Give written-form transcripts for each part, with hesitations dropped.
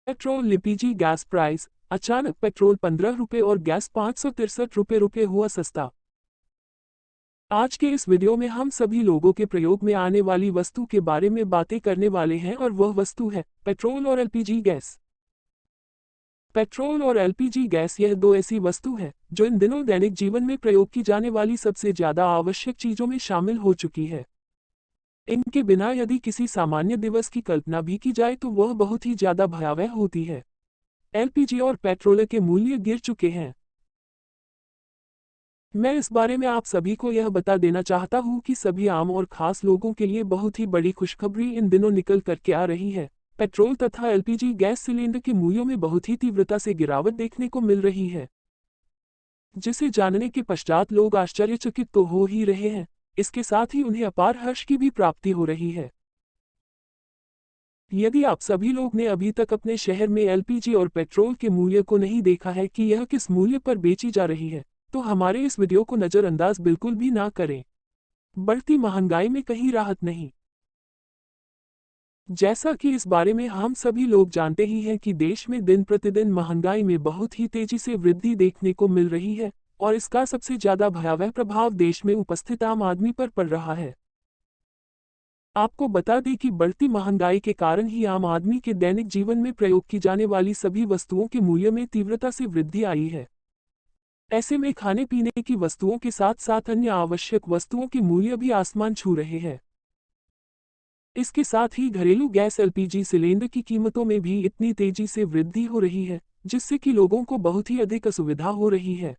Petrol LPG gas price अचानक petrol 15 रुपये और गैस 563 रुपये हुआ सस्ता। आज के इस वीडियो में हम सभी लोगों के प्रयोग में आने वाली वस्तु के बारे में बातें करने वाले हैं और वह वस्तु है पेट्रोल और एलपीजी गैस। पेट्रोल और एलपीजी गैस यह दो ऐसी वस्तु है जो इन दिनों दैनिक जीवन में प्रयोग की जाने वाली सबसे ज्यादा आवश्यक चीजों में शामिल हो चुकी है। इनके बिना यदि किसी सामान्य दिवस की कल्पना भी की जाए तो वह बहुत ही ज्यादा भयावह होती है। एलपीजी और पेट्रोल के मूल्य गिर चुके हैं। मैं इस बारे में आप सभी को यह बता देना चाहता हूं कि सभी आम और खास लोगों के लिए बहुत ही बड़ी खुशखबरी इन दिनों निकल करके आ रही है। पेट्रोल तथा एलपीजी गैस सिलेंडर के मूल्यों में बहुत ही तीव्रता से गिरावट देखने को मिल रही है, जिसे जानने के पश्चात लोग आश्चर्यचकित तो हो ही रहे हैं, इसके साथ ही उन्हें अपार हर्ष की भी प्राप्ति हो रही है। यदि आप सभी लोग ने अभी तक अपने शहर में एलपीजी और पेट्रोल के मूल्य को नहीं देखा है कि यह किस मूल्य पर बेची जा रही है, तो हमारे इस वीडियो को नजरअंदाज बिल्कुल भी ना करें। बढ़ती महंगाई में कहीं राहत नहीं। जैसा कि इस बारे में हम सभी लोग जानते ही हैं कि देश में दिन प्रतिदिन महंगाई में बहुत ही तेजी से वृद्धि देखने को मिल रही है और इसका सबसे ज्यादा भयावह प्रभाव देश में उपस्थित आम आदमी पर पड़ रहा है। आपको बता दें कि बढ़ती महंगाई के कारण ही आम आदमी के दैनिक जीवन में प्रयोग की जाने वाली सभी वस्तुओं के मूल्य में तीव्रता से वृद्धि आई है। ऐसे में खाने पीने की वस्तुओं के साथ साथ अन्य आवश्यक वस्तुओं के मूल्य भी आसमान छू रहे हैं। इसके साथ ही घरेलू गैस एलपीजी सिलेंडर की कीमतों में भी इतनी तेजी से वृद्धि हो रही है, जिससे कि लोगों को बहुत ही अधिक असुविधा हो रही है।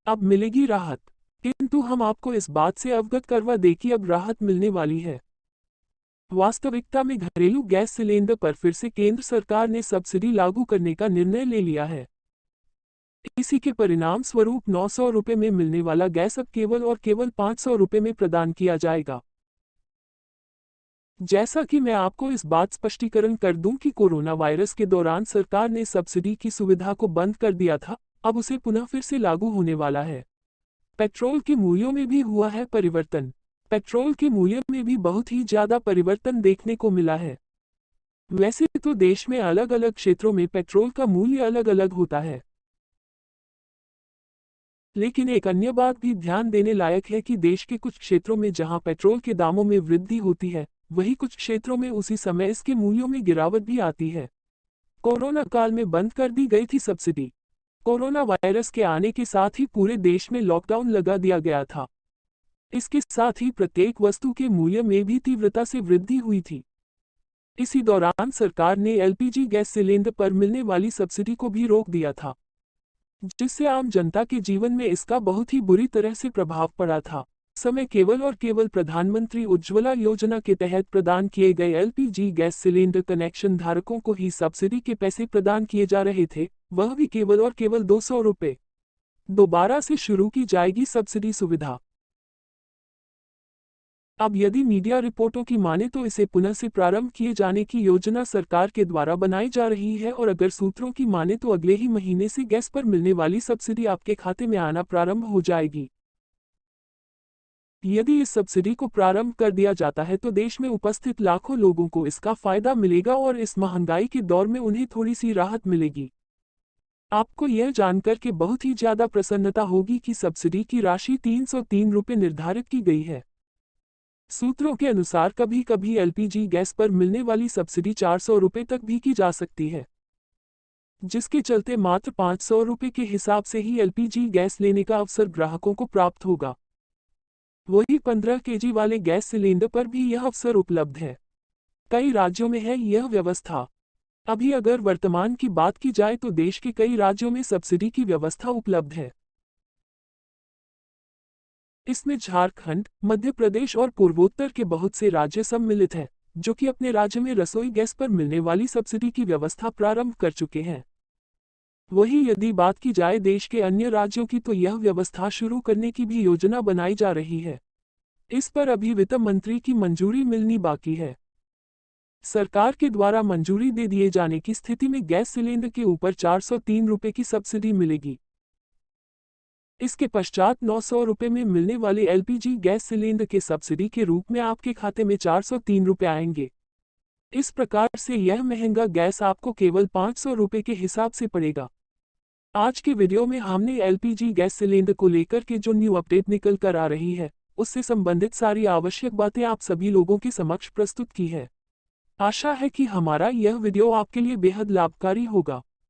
अब मिलेगी राहत, किंतु हम आपको इस बात से अवगत करवा दें कि अब राहत मिलने वाली है। वास्तविकता में घरेलू गैस सिलेंडर पर फिर से केंद्र सरकार ने सब्सिडी लागू करने का निर्णय ले लिया है। इसी के परिणाम स्वरूप 900 रुपये में मिलने वाला गैस अब केवल और केवल 500 रुपये में प्रदान किया जाएगा। जैसा कि मैं आपको इस बात स्पष्टीकरण कर दूं कि कोरोना वायरस के दौरान सरकार ने सब्सिडी की सुविधा को बंद कर दिया था, अब उसे पुनः फिर से लागू होने वाला है। पेट्रोल के मूल्यों में भी हुआ है परिवर्तन। पेट्रोल के मूल्य में भी बहुत ही ज्यादा परिवर्तन देखने को मिला है। वैसे तो देश में अलग अलग क्षेत्रों में पेट्रोल का मूल्य अलग अलग होता है, लेकिन एक अन्य बात भी ध्यान देने लायक है कि देश के कुछ क्षेत्रों में जहां पेट्रोल के दामों में वृद्धि होती है, वहीं कुछ क्षेत्रों में उसी समय इसके मूल्यों में गिरावट भी आती है। कोरोना काल में बंद कर दी गई थी सब्सिडी। कोरोना वायरस के आने के साथ ही पूरे देश में लॉकडाउन लगा दिया गया था। इसके साथ ही प्रत्येक वस्तु के मूल्य में भी तीव्रता से वृद्धि हुई थी। इसी दौरान सरकार ने एलपीजी गैस सिलेंडर पर मिलने वाली सब्सिडी को भी रोक दिया था, जिससे आम जनता के जीवन में इसका बहुत ही बुरी तरह से प्रभाव पड़ा था। समय केवल और केवल प्रधानमंत्री उज्ज्वला योजना के तहत प्रदान किए गए एलपीजी गैस सिलेंडर कनेक्शन धारकों को ही सब्सिडी के पैसे प्रदान किए जा रहे थे, वह भी केवल और केवल 200 रुपये। दोबारा से शुरू की जाएगी सब्सिडी सुविधा। अब यदि मीडिया रिपोर्टों की माने तो इसे पुनः से प्रारंभ किए जाने की योजना सरकार के द्वारा बनाई जा रही है और अगर सूत्रों की माने तो अगले ही महीने से गैस पर मिलने वाली सब्सिडी आपके खाते में आना प्रारंभ हो जाएगी। यदि इस सब्सिडी को प्रारंभ कर दिया जाता है तो देश में उपस्थित लाखों लोगों को इसका फायदा मिलेगा और इस महंगाई के दौर में उन्हें थोड़ी सी राहत मिलेगी। आपको यह जानकर के बहुत ही ज्यादा प्रसन्नता होगी कि सब्सिडी की राशि 303 रुपये निर्धारित की गई है। सूत्रों के अनुसार कभी कभी एलपीजी गैस पर मिलने वाली सब्सिडी 400 रुपये तक भी की जा सकती है, जिसके चलते मात्र 500 रुपये के हिसाब से ही एलपीजी गैस लेने का अवसर ग्राहकों को प्राप्त होगा। वही 15 केजी वाले गैस सिलेंडर पर भी यह अवसर उपलब्ध है। कई राज्यों में है यह व्यवस्था। अभी अगर वर्तमान की बात की जाए तो देश के कई राज्यों में सब्सिडी की व्यवस्था उपलब्ध है। इसमें झारखंड, मध्य प्रदेश और पूर्वोत्तर के बहुत से राज्य सम्मिलित हैं, जो कि अपने राज्य में रसोई गैस पर मिलने वाली सब्सिडी की व्यवस्था प्रारंभ कर चुके हैं। वहीं यदि बात की जाए देश के अन्य राज्यों की तो यह व्यवस्था शुरू करने की भी योजना बनाई जा रही है। इस पर अभी वित्त मंत्री की मंजूरी मिलनी बाकी है। सरकार के द्वारा मंजूरी दे दिए जाने की स्थिति में गैस सिलेंडर के ऊपर 403 रुपये की सब्सिडी मिलेगी। इसके पश्चात 900 रुपये में मिलने वाले एलपीजी गैस सिलेंडर के सब्सिडी के रूप में आपके खाते में 403 रुपये आएंगे। इस प्रकार से यह महंगा गैस आपको केवल 500 रुपये के हिसाब से पड़ेगा। आज के वीडियो में हमने एलपीजी गैस सिलेंडर को लेकर के जो न्यू अपडेट निकल कर आ रही है, उससे संबंधित सारी आवश्यक बातें आप सभी लोगों के समक्ष प्रस्तुत की है। आशा है कि हमारा यह वीडियो आपके लिए बेहद लाभकारी होगा।